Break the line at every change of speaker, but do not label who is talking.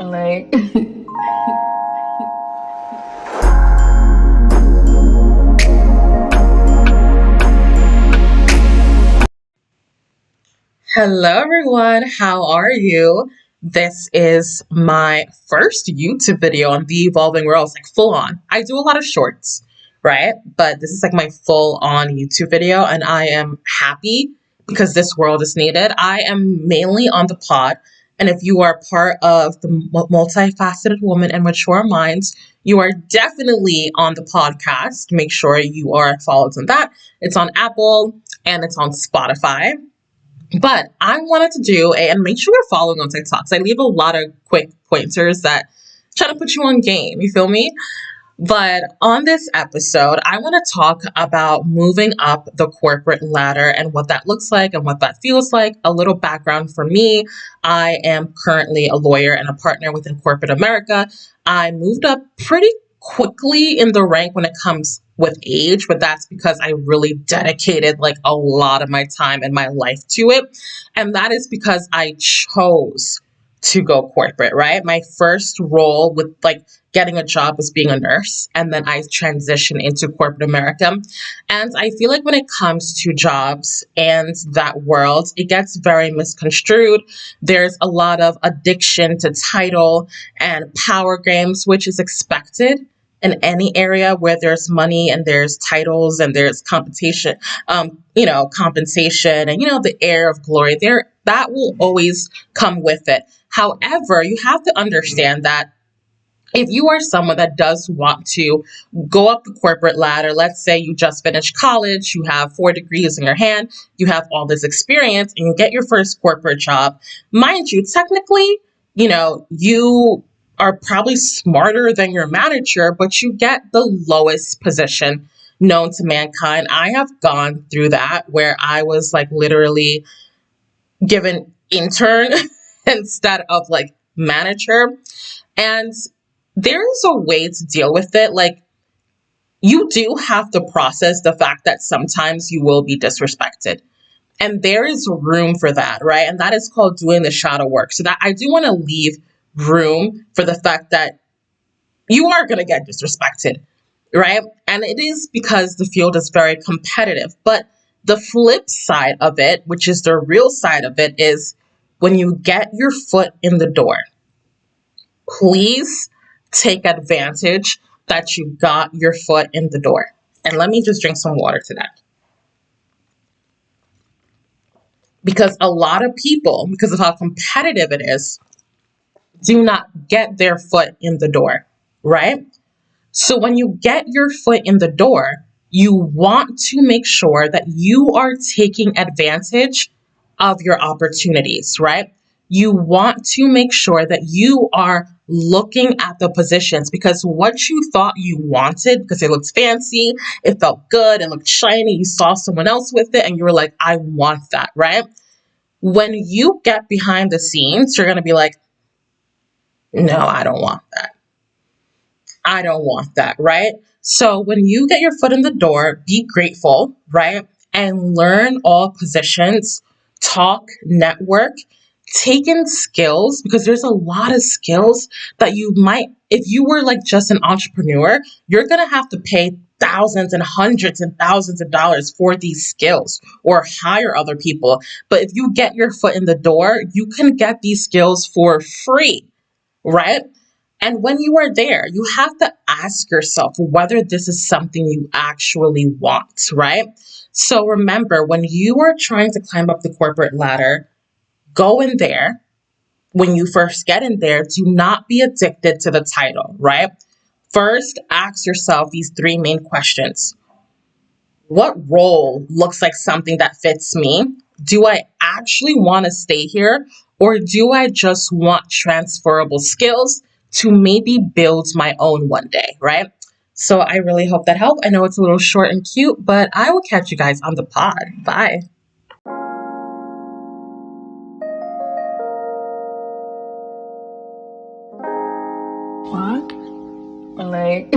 Like,
Hello, everyone. How are you? This is my first YouTube video on the evolving worlds, like full on. I do a lot of shorts, right? But this is like my full on YouTube video, and I am happy because this world is needed. I am mainly on the pod, and if you are part of the multifaceted woman and mature minds, you are definitely on the podcast. Make sure you are followed on that. It's on Apple and it's on Spotify. But I wanted to do and make sure you're following on TikTok. So I leave a lot of quick pointers that try to put you on game. You feel me? But on this episode, I want to talk about moving up the corporate ladder and what that looks like and what that feels like. A little background for me. I am currently a lawyer and a partner within corporate America. I moved up pretty quickly in the rank when it comes with age, but that's because I really dedicated like a lot of my time and my life to it. And that is because I chose to go corporate, right? My first role with like getting a job was being a nurse, and then I transitioned into corporate America. And I feel like when it comes to jobs and that world, it gets very misconstrued. There's a lot of addiction to title and power games, which is expected in any area where there's money and there's titles and there's compensation, compensation and the air of glory. There that will always come with it. However, you have to understand that if you are someone that does want to go up the corporate ladder, let's say you just finished college, you have 4 degrees in your hand, you have all this experience, and you get your first corporate job, mind you, technically, you are probably smarter than your manager, but you get the lowest position known to mankind. I have gone through that where I was like literally given intern instead of like manager. And there is a way to deal with it. Like, you do have to process the fact that sometimes you will be disrespected. And there is room for that, right? And that is called doing the shadow work. So that I do want to leave room for the fact that you are going to get disrespected, right? And it is because the field is very competitive. But the flip side of it, which is the real side of it, is when you get your foot in the door, please take advantage that you got your foot in the door. And let me just drink some water to that. Because a lot of people, because of how competitive it is, do not get their foot in the door, right? So when you get your foot in the door, you want to make sure that you are taking advantage of your opportunities, right? You want to make sure that you are looking at the positions because what you thought you wanted, because it looked fancy, it felt good, it looked shiny, you saw someone else with it, and you were like, I want that, right? When you get behind the scenes, you're going to be like, no, I don't want that. I don't want that, right? So when you get your foot in the door, be grateful, right? And learn all positions, talk, network, take in skills because there's a lot of skills that you might, if you were like just an entrepreneur, you're going to have to pay thousands and hundreds and thousands of dollars for these skills or hire other people. But if you get your foot in the door, you can get these skills for free, right? And when you are there, you have to ask yourself whether this is something you actually want, right? So remember, when you are trying to climb up the corporate ladder, go in there. When you first get in there, do not be addicted to the title, right? First, ask yourself these 3 main questions. What role looks like something that fits me? Do I actually want to stay here? Or do I just want transferable skills to maybe build my own one day, right? So I really hope that helped. I know it's a little short and cute, but I will catch you guys on the pod. Bye.
fuck? Like,